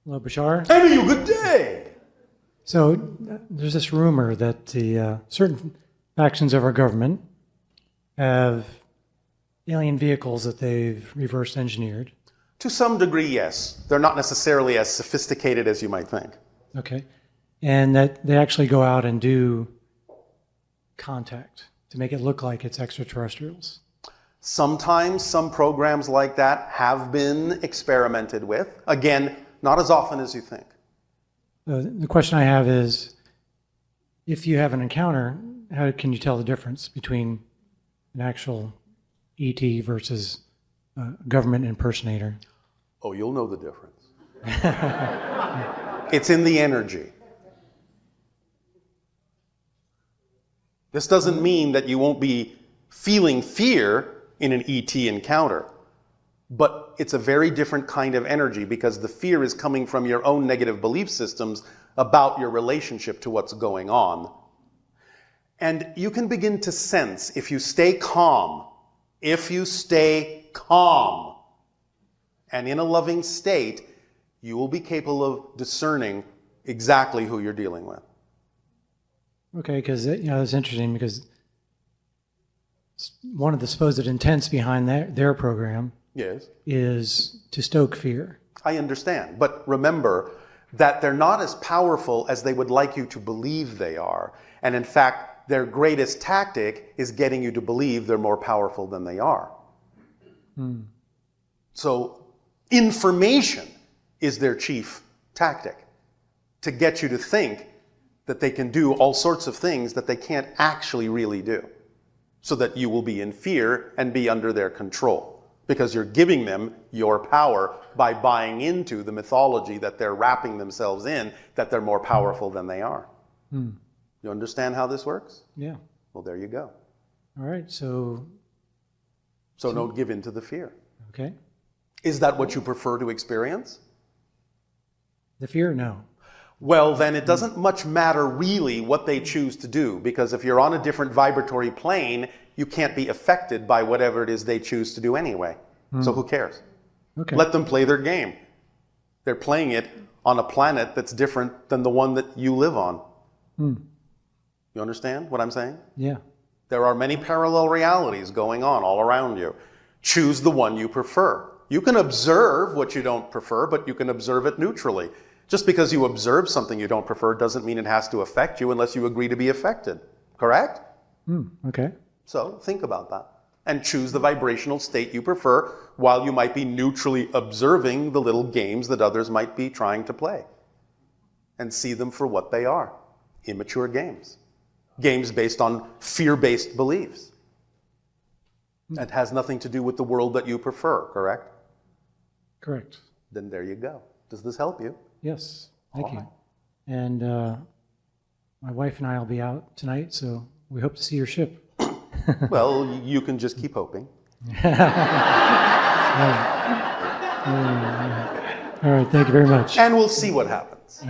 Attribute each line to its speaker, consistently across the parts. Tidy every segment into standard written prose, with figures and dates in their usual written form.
Speaker 1: Hello, Bashar.
Speaker 2: Hey, you good day.
Speaker 1: So there's this rumor that the certain factions of our government have alien vehicles that they've reverse engineered.
Speaker 2: To some degree, yes. They're not necessarily as sophisticated as you might think.
Speaker 1: Okay. And that they actually go out and do contact to make it look like it's extraterrestrials.
Speaker 2: Sometimes some programs like that have been experimented with. Again, not as often as you think.
Speaker 1: The question I have is, if you have an encounter, how can you tell the difference between an actual ET versus a government impersonator?
Speaker 2: Oh, you'll know the difference. It's in the energy. This doesn't mean that you won't be feeling fear in an ET encounter, but it's a very different kind of energy because the fear is coming from your own negative belief systems about your relationship to what's going on. And you can begin to sense, if you stay calm, and in a loving state, you will be capable of discerning exactly who you're dealing with.
Speaker 1: Okay, because it's interesting because one of the supposed intents behind their program is to stoke fear.
Speaker 2: I understand, but remember that they're not as powerful as they would like you to believe they are. And in fact, their greatest tactic is getting you to believe they're more powerful than they are. So information is their chief tactic, to get you to think that they can do all sorts of things that they can't actually really do, so that you will be in fear and be under their control, because you're giving them your power by buying into the mythology that they're wrapping themselves in, that they're more powerful than they are. You understand how this works?
Speaker 1: Yeah.
Speaker 2: Well, there you go.
Speaker 1: All right, so
Speaker 2: don't give in to the fear.
Speaker 1: Okay.
Speaker 2: Is that what you prefer to experience?
Speaker 1: The fear, no.
Speaker 2: Well, then it doesn't much matter really what they choose to do, because if you're on a different vibratory plane, you can't be affected by whatever it is they choose to do anyway. So who cares?
Speaker 1: Okay.
Speaker 2: Let them play their game. They're playing it on a planet that's different than the one that you live on. You understand what I'm saying?
Speaker 1: Yeah.
Speaker 2: There are many parallel realities going on all around you. Choose the one you prefer. You can observe what you don't prefer, but you can observe it neutrally. Just because you observe something you don't prefer doesn't mean it has to affect you unless you agree to be affected. Correct?
Speaker 1: Okay.
Speaker 2: So think about that and choose the vibrational state you prefer while you might be neutrally observing the little games that others might be trying to play. And see them for what they are. Immature games. Games based on fear-based beliefs. That has nothing to do with the world that you prefer, correct?
Speaker 1: Correct.
Speaker 2: Then there you go. Does this help you?
Speaker 1: Yes. Thank you.
Speaker 2: All right.
Speaker 1: And my wife and I will be out tonight, so we hope to see your ship.
Speaker 2: Well, you can just keep hoping.
Speaker 1: All right, thank you very much.
Speaker 2: And we'll see what happens.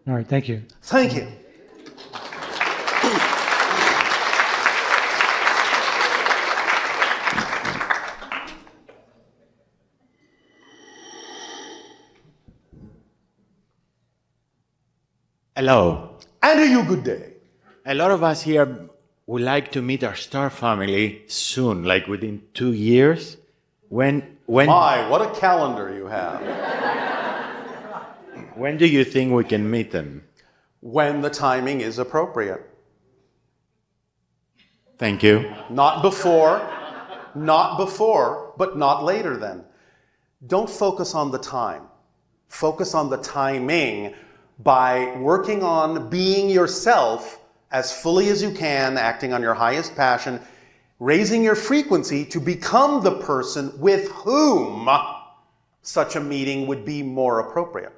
Speaker 1: All right, thank you.
Speaker 2: Thank you.
Speaker 3: Hello.
Speaker 2: And a you good day.
Speaker 3: A lot of us here would like to meet our star family soon, like within 2 years. When
Speaker 2: My, what a calendar you have.
Speaker 3: when do you think we can meet them?
Speaker 2: When the timing is appropriate.
Speaker 3: Thank you.
Speaker 2: Not before, but not later then. Don't focus on the time. Focus on the timing by working on being yourself as fully as you can, acting on your highest passion, raising your frequency to become the person with whom such a meeting would be more appropriate.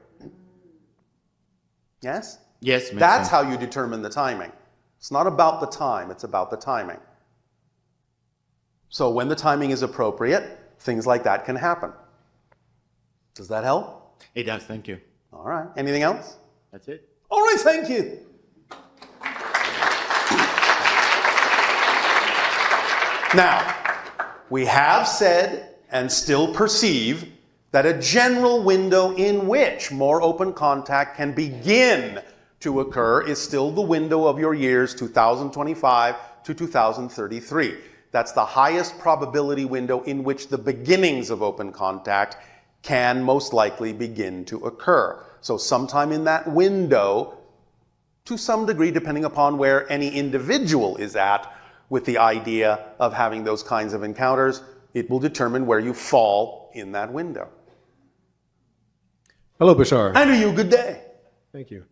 Speaker 2: Yes?
Speaker 3: Yes,
Speaker 2: That's how you determine the timing. It's not about the time, it's about the timing. So when the timing is appropriate, things like that can happen. Does that help?
Speaker 3: It does, thank you.
Speaker 2: All right. Anything else?
Speaker 3: That's it.
Speaker 2: All right, thank you. Now, we have said and still perceive that a general window in which more open contact can begin to occur is still the window of your years 2025 to 2033. That's the highest probability window in which the beginnings of open contact can most likely begin to occur. So sometime in that window, to some degree, depending upon where any individual is at with the idea of having those kinds of encounters, it will determine where you fall in that window.
Speaker 4: Hello, Bashar.
Speaker 2: And to you, good day.
Speaker 4: Thank you.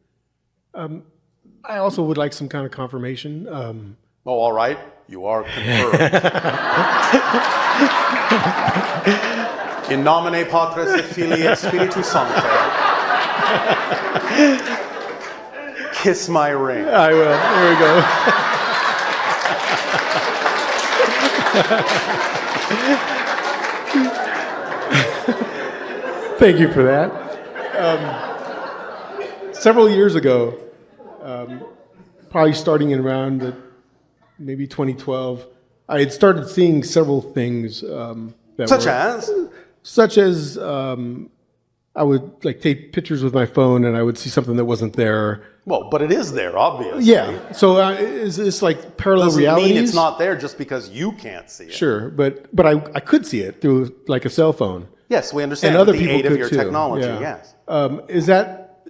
Speaker 4: I also would like some kind of confirmation.
Speaker 2: Oh, all right. You are confirmed. In nomine Patris et Filii et Spiritus Sancti. Kiss my ring.
Speaker 4: I will. There we go. Thank you for that. Several years ago, probably starting in around maybe 2012, I had started seeing several things that such as I would like take pictures with my phone and I would see something that wasn't there.
Speaker 2: Well, but it is there, obviously.
Speaker 4: Yeah. So is this like parallel realities?
Speaker 2: Doesn't mean it's not there just because you can't see it.
Speaker 4: Sure, but I could see it through like a cell phone.
Speaker 2: Yes, we understand.
Speaker 4: And other
Speaker 2: the
Speaker 4: people
Speaker 2: aid of
Speaker 4: could
Speaker 2: your
Speaker 4: too.
Speaker 2: technology.
Speaker 4: Yeah.
Speaker 2: Yes.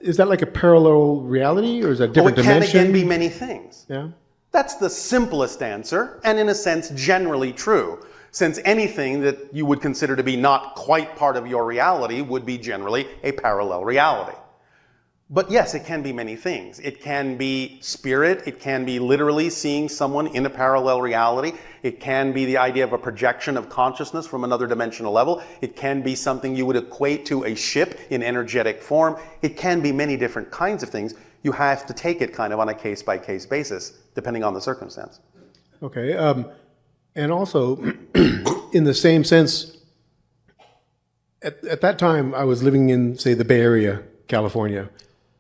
Speaker 4: Is that like a parallel reality, or is that a different dimension?
Speaker 2: It can again be many things.
Speaker 4: Yeah.
Speaker 2: That's the simplest answer, and in a sense, generally true, since anything that you would consider to be not quite part of your reality would be generally a parallel reality. But yes, it can be many things. It can be spirit. It can be literally seeing someone in a parallel reality. It can be the idea of a projection of consciousness from another dimensional level. It can be something you would equate to a ship in energetic form. It can be many different kinds of things. You have to take it kind of on a case-by-case basis, depending on the circumstance.
Speaker 4: Okay. And also, in the same sense, at that time, I was living in, say, the Bay Area, California.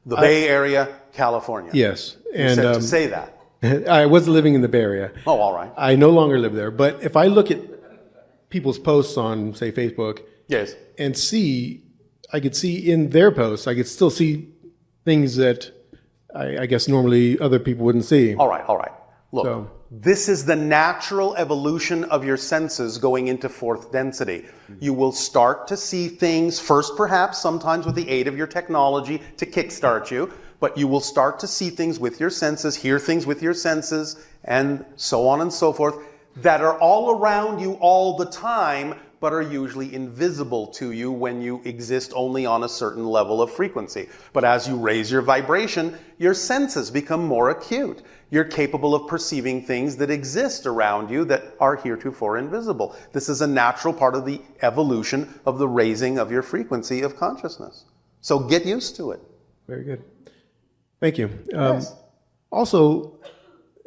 Speaker 2: The Bay Area, California.
Speaker 4: Yes.
Speaker 2: You said to say that.
Speaker 4: I was living in the Bay Area.
Speaker 2: Oh, all right.
Speaker 4: I no longer live there. But if I look at people's posts on, say, Facebook,
Speaker 2: Yes.
Speaker 4: and I could see in their posts, I could still see things that I guess normally other people wouldn't see.
Speaker 2: All right, all right. Look,
Speaker 4: So-
Speaker 2: this is the natural evolution of your senses going into fourth density. You will start to see things first, perhaps, sometimes with the aid of your technology to kickstart you, but you will start to see things with your senses, hear things with your senses, and so on and so forth, that are all around you all the time, but are usually invisible to you when you exist only on a certain level of frequency. But as you raise your vibration, your senses become more acute. You're capable of perceiving things that exist around you that are heretofore invisible. This is a natural part of the evolution of the raising of your frequency of consciousness. So get used to it.
Speaker 4: Very good. Thank you.
Speaker 2: Yes.
Speaker 4: Also,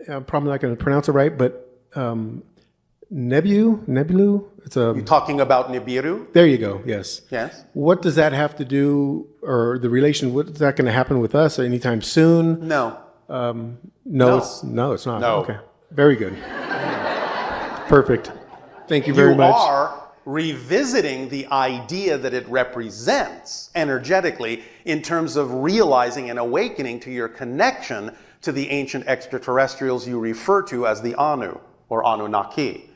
Speaker 4: I'm probably not going to pronounce it right, but Nebulu? It's
Speaker 2: You're talking about Nibiru?
Speaker 4: There you go. Yes.
Speaker 2: Yes.
Speaker 4: What does that have to do, or the relation? What is that going to happen with us anytime soon?
Speaker 2: No.
Speaker 4: No, it's not.
Speaker 2: No.
Speaker 4: Okay. Very good. Perfect. Thank you very much.
Speaker 2: You are revisiting the idea that it represents energetically in terms of realizing and awakening to your connection to the ancient extraterrestrials you refer to as the Anu or Anunnaki.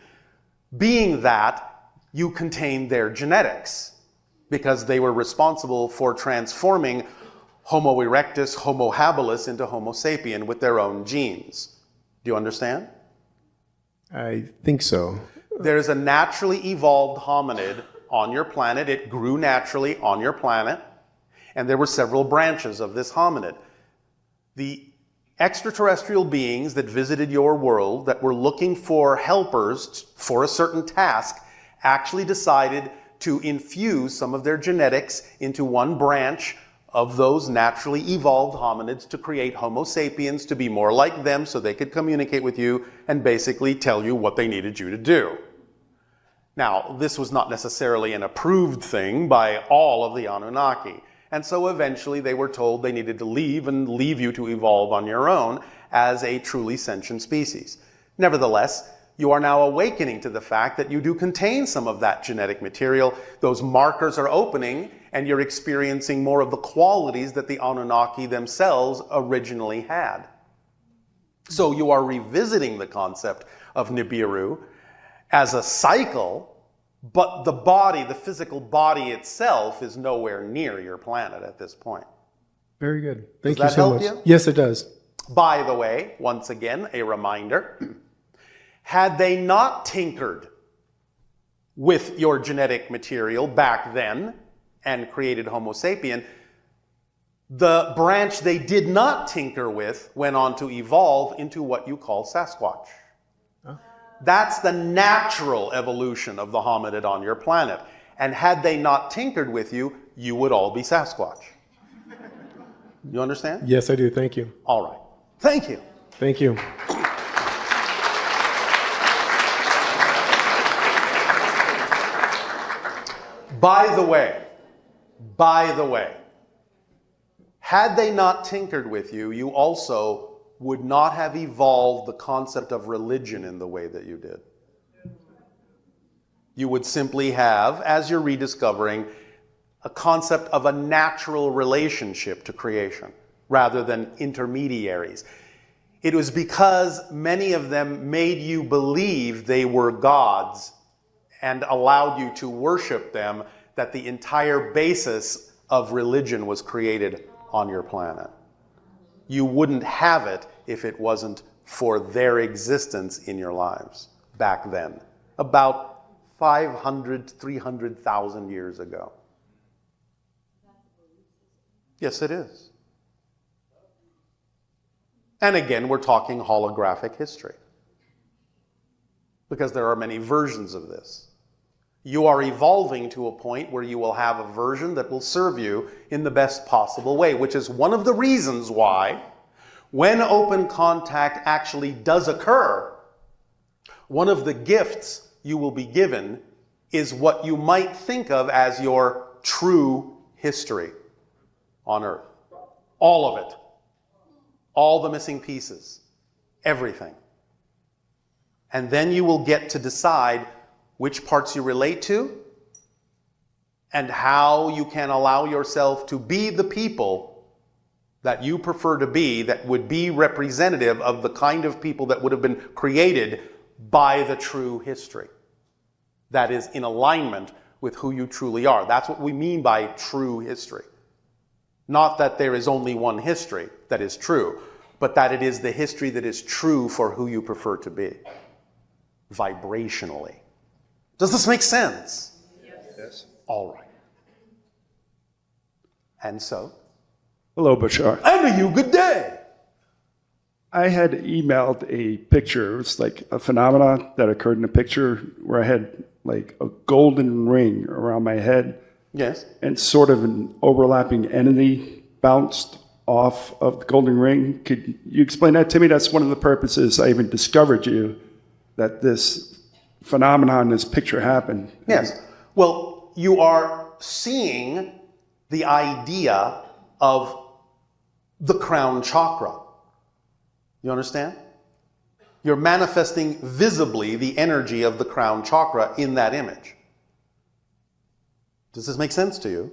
Speaker 2: Being that you contain their genetics because they were responsible for transforming Homo erectus, Homo habilis into Homo sapien with their own genes. Do you understand?
Speaker 4: I think so.
Speaker 2: There's a naturally evolved hominid on your planet. It grew naturally on your planet. And there were several branches of this hominid. The extraterrestrial beings that visited your world that were looking for helpers for a certain task actually decided to infuse some of their genetics into one branch of those naturally evolved hominids to create Homo sapiens to be more like them so they could communicate with you and basically tell you what they needed you to do. Now, this was not necessarily an approved thing by all of the Anunnaki. And so eventually they were told they needed to leave and leave you to evolve on your own as a truly sentient species. Nevertheless, You are now awakening to the fact that you do contain some of that genetic material. Those markers are opening, and you're experiencing more of the qualities that the Anunnaki themselves originally had. So you are revisiting the concept of Nibiru as a cycle, but the body, the physical body itself, is nowhere near your planet at this point.
Speaker 4: Very good. Thank
Speaker 2: Does
Speaker 4: you
Speaker 2: that
Speaker 4: so
Speaker 2: help
Speaker 4: much.
Speaker 2: you?
Speaker 4: Yes, it does.
Speaker 2: By the way, once again, a reminder, had they not tinkered with your genetic material back then and created Homo sapien, the branch they did not tinker with went on to evolve into what you call Sasquatch. That's the natural evolution of the hominid on your planet. And had they not tinkered with you, you would all be Sasquatch. You understand?
Speaker 4: Yes, I do. Thank you.
Speaker 2: All right. Thank you.
Speaker 4: Thank you.
Speaker 2: By the way, had they not tinkered with you, you also would not have evolved the concept of religion in the way that you did. You would simply have, as you're rediscovering, a concept of a natural relationship to creation rather than intermediaries. It was because many of them made you believe they were gods and allowed you to worship them that the entire basis of religion was created on your planet. You wouldn't have it if it wasn't for their existence in your lives back then, about 500, 300,000 years ago. Yes, it is. And again, we're talking holographic history, because there are many versions of this. You are evolving to a point where you will have a version that will serve you in the best possible way, which is one of the reasons why, when open contact actually does occur, one of the gifts you will be given is what you might think of as your true history on Earth. All of it. All the missing pieces. Everything. And then you will get to decide which parts you relate to and how you can allow yourself to be the people that you prefer to be, that would be representative of the kind of people that would have been created by the true history. That is in alignment with who you truly are. That's what we mean by true history. Not that there is only one history that is true, but that it is the history that is true for who you prefer to be, vibrationally. Does this make sense?
Speaker 5: Yes.
Speaker 2: All right. And so?
Speaker 5: Hello, Bashar.
Speaker 2: And to you, good day.
Speaker 5: I had emailed a picture. It was like a phenomena that occurred in a picture where I had like a golden ring around my head.
Speaker 2: Yes.
Speaker 5: And sort of an overlapping entity bounced off of the golden ring. Could you explain that to me? That's one of the purposes I even discovered you, that this phenomenon, this picture happened.
Speaker 2: Yes. Well, you are seeing the idea of the crown chakra. You understand? You're manifesting visibly the energy of the crown chakra in that image. Does this make sense to you?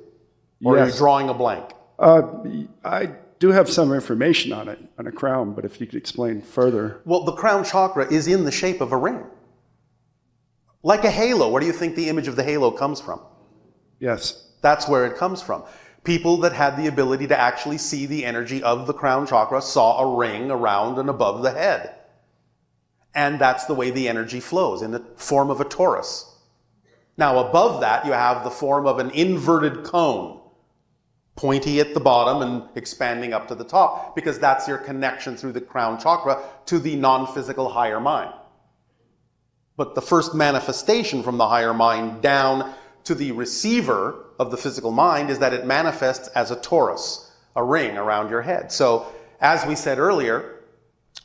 Speaker 2: Or
Speaker 5: Yes.
Speaker 2: are you drawing a blank?
Speaker 5: I do have some information on it, on a crown, but if you could explain further.
Speaker 2: Well, the crown chakra is in the shape of a ring. Like a halo. Where do you think the image of the halo comes from?
Speaker 5: Yes.
Speaker 2: That's where it comes from. People that had the ability to actually see the energy of the crown chakra saw a ring around and above the head. And that's the way the energy flows, in the form of a torus. Now, above that, you have the form of an inverted cone, pointy at the bottom and expanding up to the top, because that's your connection through the crown chakra to the non-physical higher mind. But the first manifestation from the higher mind down to the receiver of the physical mind is that it manifests as a torus, a ring around your head. So, as we said earlier,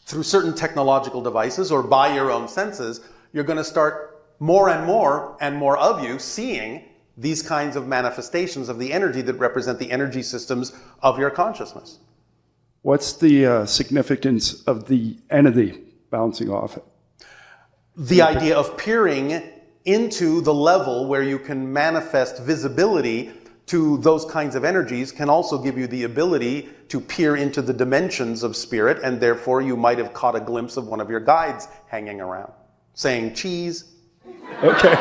Speaker 2: through certain technological devices or by your own senses, you're going to start more and more of you seeing these kinds of manifestations of the energy that represent the energy systems of your consciousness.
Speaker 5: What's the significance of the entity bouncing off it?
Speaker 2: The idea of peering into the level where you can manifest visibility to those kinds of energies can also give you the ability to peer into the dimensions of spirit, and therefore you might have caught a glimpse of one of your guides hanging around, saying cheese.
Speaker 5: Okay.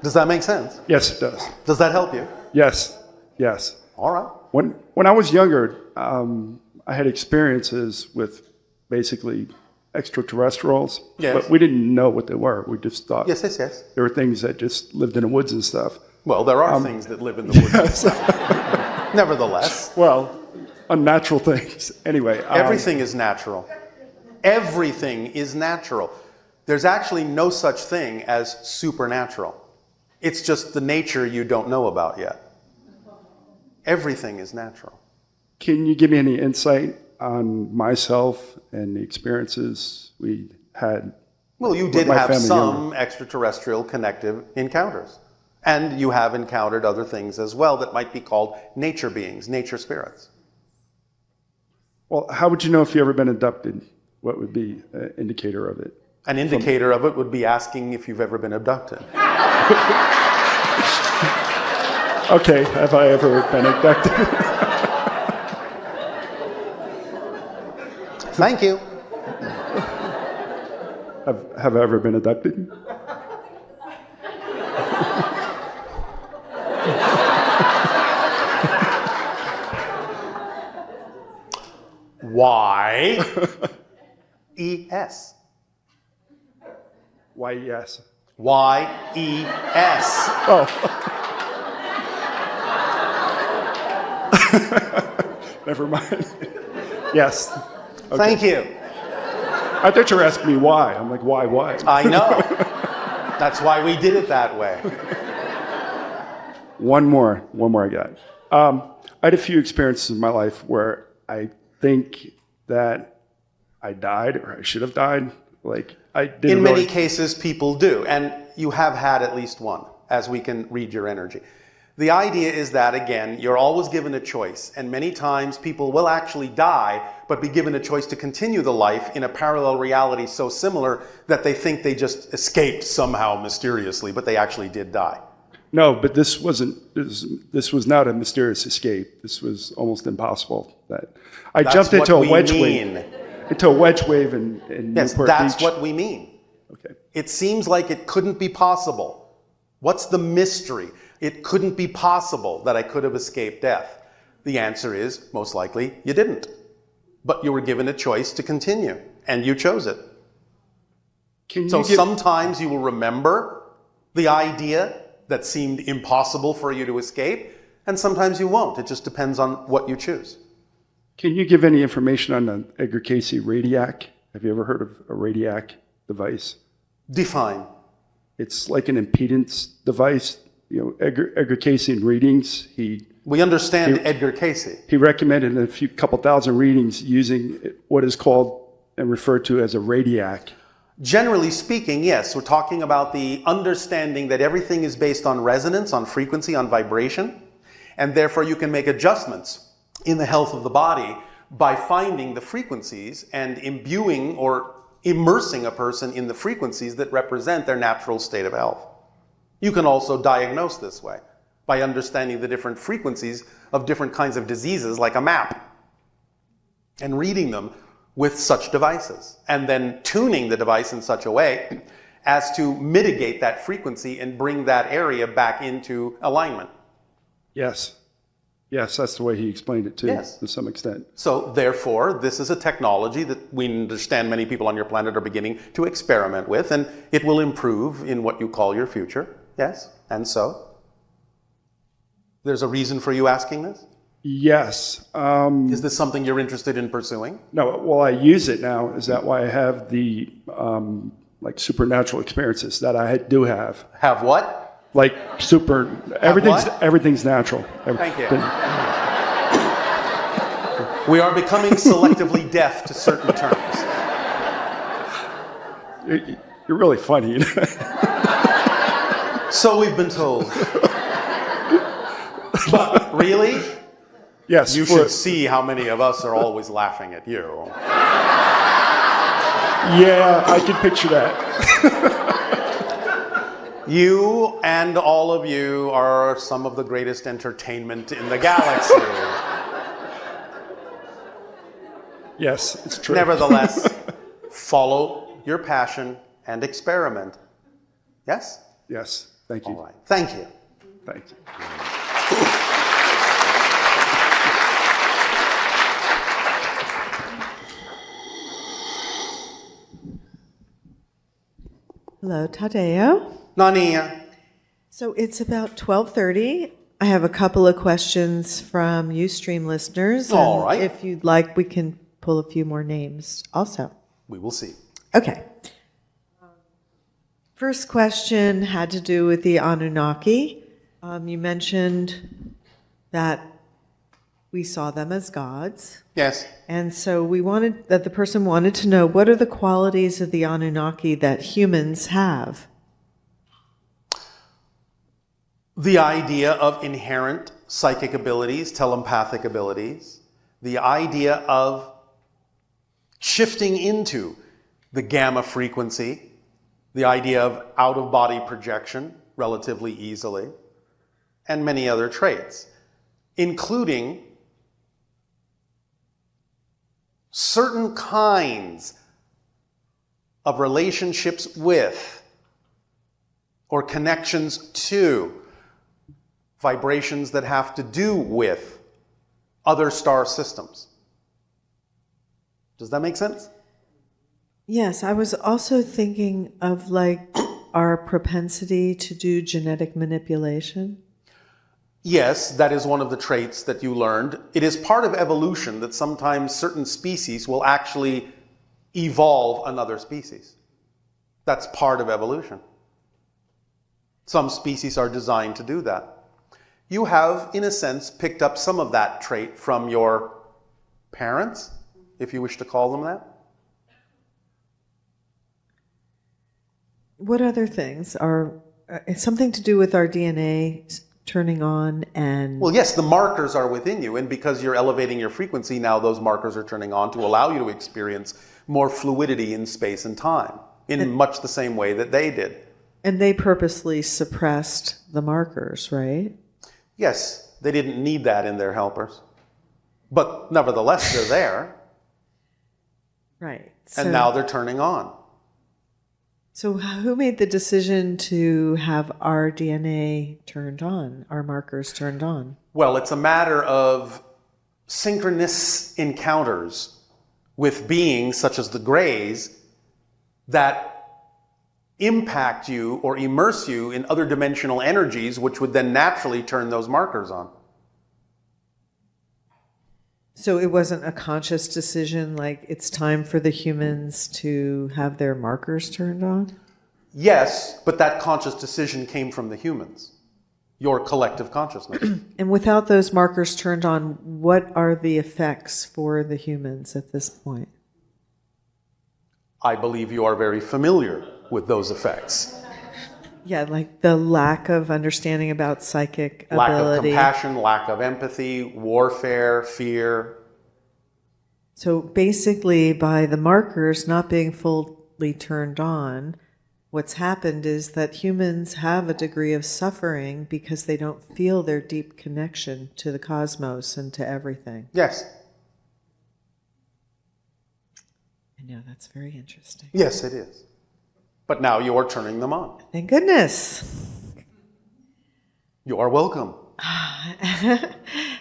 Speaker 2: Does that make sense?
Speaker 5: Yes, it does.
Speaker 2: Does that help you?
Speaker 5: Yes, yes.
Speaker 2: All right.
Speaker 5: When I was younger, I had experiences with basically extraterrestrials,
Speaker 2: Yes.
Speaker 5: but we didn't know what they were. We just thought
Speaker 2: Yes, yes, yes.
Speaker 5: there were things that just lived in the woods and stuff.
Speaker 2: Well, there are things that live in the woods. Nevertheless,
Speaker 5: Well, unnatural things. Anyway,
Speaker 2: everything is natural. Everything is natural. There's actually no such thing as supernatural. It's just the nature you don't know about yet. Everything is natural.
Speaker 5: Can you give me any insight on myself and the experiences we had?
Speaker 2: Well, you
Speaker 5: with
Speaker 2: did
Speaker 5: my
Speaker 2: have
Speaker 5: family
Speaker 2: some
Speaker 5: younger?
Speaker 2: extraterrestrial connective encounters. And you have encountered other things as well that might be called nature beings, nature spirits.
Speaker 5: Well, how would you know if you ever been abducted? What would be an indicator of it?
Speaker 2: An indicator of it would be asking if you've ever been abducted.
Speaker 5: Okay, have I ever been abducted?
Speaker 2: Thank you.
Speaker 5: Have I ever been abducted?
Speaker 2: Y-E-S.
Speaker 5: Why, yes.
Speaker 2: Y-E-S.
Speaker 5: Oh. Never mind. Yes. Okay.
Speaker 2: Thank you.
Speaker 5: I thought you were asking me why. I'm like, why?
Speaker 2: I know. That's why we did it that way.
Speaker 5: One more I got. I had a few experiences in my life where I think that I died or I should have died. Like I didn't.
Speaker 2: In many
Speaker 5: really...
Speaker 2: cases, people do, and you have had at least one, as we can read your energy. The idea is that, again, you're always given a choice, and many times people will actually die, but be given a choice to continue the life in a parallel reality so similar that they think they just escaped somehow mysteriously, but they actually did die.
Speaker 5: No, but this wasn't. This was not a mysterious escape. This was almost impossible. That I
Speaker 2: That's
Speaker 5: jumped into
Speaker 2: what
Speaker 5: a wedge
Speaker 2: we
Speaker 5: wave.
Speaker 2: mean.
Speaker 5: Into a wedge wave in
Speaker 2: Yes,
Speaker 5: Newport
Speaker 2: that's
Speaker 5: Beach.
Speaker 2: what we mean.
Speaker 5: Okay.
Speaker 2: It seems like it couldn't be possible. What's the mystery? It couldn't be possible that I could have escaped death. The answer is, most likely, you didn't. But you were given a choice to continue, and you chose it. So sometimes you will remember the idea that seemed impossible for you to escape, and sometimes you won't. It just depends on what you choose.
Speaker 5: Can you give any information on the Edgar Cayce Radiac? Have you ever heard of a Radiac device?
Speaker 2: Define.
Speaker 5: It's like an impedance device. You know, Edgar Cayce in readings,
Speaker 2: We understand Edgar Cayce.
Speaker 5: he recommended a couple thousand readings using what is called and referred to as a Radiac.
Speaker 2: Generally speaking, yes, we're talking about the understanding that everything is based on resonance, on frequency, on vibration, and therefore you can make adjustments in the health of the body by finding the frequencies and imbuing or immersing a person in the frequencies that represent their natural state of health. You can also diagnose this way by understanding the different frequencies of different kinds of diseases like a map and reading them with such devices and then tuning the device in such a way as to mitigate that frequency and bring that area back into alignment.
Speaker 5: Yes. Yes, that's the way he explained it too,
Speaker 2: Yes.
Speaker 5: to some extent.
Speaker 2: So therefore, this is a technology that we understand many people on your planet are beginning to experiment with, and it will improve in what you call your future. Yes, and so? There's a reason for you asking this?
Speaker 5: Yes.
Speaker 2: Is this something you're interested in pursuing?
Speaker 5: No, well, I use it now. Is that why I have the like supernatural experiences that I do have?
Speaker 2: Have what?
Speaker 5: Like everything's natural.
Speaker 2: Thank you. We are becoming selectively deaf to certain terms.
Speaker 5: You're really funny.
Speaker 2: So we've been told. But really?
Speaker 5: Yes.
Speaker 2: You should see how many of us are always laughing at you.
Speaker 5: Yeah, I can picture that.
Speaker 2: You and all of you are some of the greatest entertainment in the galaxy.
Speaker 5: Yes, it's true.
Speaker 2: Nevertheless, follow your passion and experiment. Yes?
Speaker 5: Yes, thank you.
Speaker 2: All right. Thank you.
Speaker 5: Thank you.
Speaker 6: Hello, Tadeo.
Speaker 2: Nania.
Speaker 6: So it's about 12:30. I have a couple of questions from Ustream listeners.
Speaker 2: All
Speaker 6: and
Speaker 2: right.
Speaker 6: If you'd like, we can pull a few more names also.
Speaker 2: We will see.
Speaker 6: Okay. First question had to do with the Anunnaki. You mentioned that we saw them as gods.
Speaker 2: Yes.
Speaker 6: And so the person wanted to know, what are the qualities of the Anunnaki that humans have?
Speaker 2: The idea of inherent psychic abilities, telepathic abilities, the idea of shifting into the gamma frequency, the idea of out-of-body projection relatively easily, and many other traits, including certain kinds of relationships with or connections to vibrations that have to do with other star systems. Does that make sense?
Speaker 6: Yes, I was also thinking of like our propensity to do genetic manipulation.
Speaker 2: Yes, that is one of the traits that you learned. It is part of evolution that sometimes certain species will actually evolve another species. That's part of evolution. Some species are designed to do that. You have, in a sense, picked up some of that trait from your parents, if you wish to call them that.
Speaker 6: What other things are it's something to do with our DNA turning on and
Speaker 2: Well, yes, the markers are within you, and because you're elevating your frequency, now those markers are turning on to allow you to experience more fluidity in space and time, in much the same way that they did.
Speaker 6: and they purposely suppressed the markers, right?
Speaker 2: Yes, they didn't need that in their helpers, but nevertheless, they're there,
Speaker 6: Right.
Speaker 2: and now they're turning on.
Speaker 6: So who made the decision to have our DNA turned on, our markers turned on?
Speaker 2: Well, it's a matter of synchronous encounters with beings such as the Greys that impact you or immerse you in other dimensional energies, which would then naturally turn those markers on.
Speaker 6: So it wasn't a conscious decision, like it's time for the humans to have their markers turned on?
Speaker 2: Yes, but that conscious decision came from the humans, your collective consciousness.
Speaker 6: And without those markers turned on, what are the effects for the humans at this point?
Speaker 2: I believe you are very familiar with those effects.
Speaker 6: Yeah, like the lack of understanding about psychic
Speaker 2: Lack
Speaker 6: ability.
Speaker 2: of compassion, lack of empathy, warfare, fear.
Speaker 6: So basically, by the markers not being fully turned on, what's happened is that humans have a degree of suffering because they don't feel their deep connection to the cosmos and to everything.
Speaker 2: Yes.
Speaker 6: I know, that's very interesting.
Speaker 2: Yes, it is. But now you are turning them on.
Speaker 6: Thank goodness.
Speaker 2: You are welcome.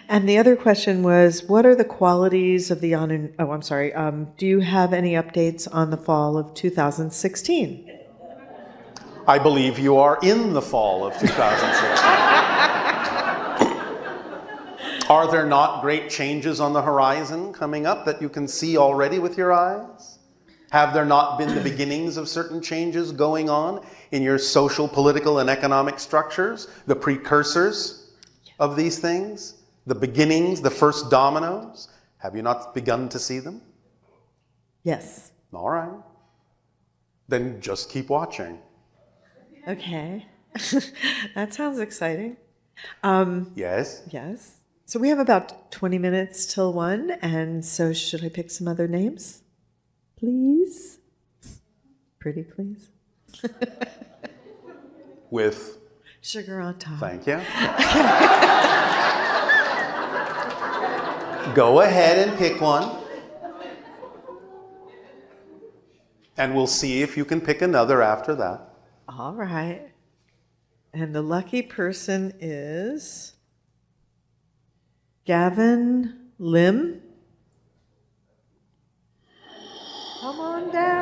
Speaker 6: And the other question was, what are the qualities of the do you have any updates on the fall of 2016?
Speaker 2: I believe you are in the fall of 2016. Are there not great changes on the horizon coming up that you can see already with your eyes? Have there not been the beginnings of certain changes going on in your social, political, and economic structures? The precursors of these things? The beginnings, the first dominoes? Have you not begun to see them?
Speaker 6: Yes.
Speaker 2: All right. Then just keep watching.
Speaker 6: Okay. That sounds exciting.
Speaker 2: Yes?
Speaker 6: Yes. So we have about 20 minutes till 1, and so should I pick some other names? Please? Pretty please?
Speaker 2: With,
Speaker 6: Sugar on top.
Speaker 2: thank you. Go ahead and pick one. And we'll see if you can pick another after that.
Speaker 6: All right. And the lucky person is Gavin Lim. Come on down.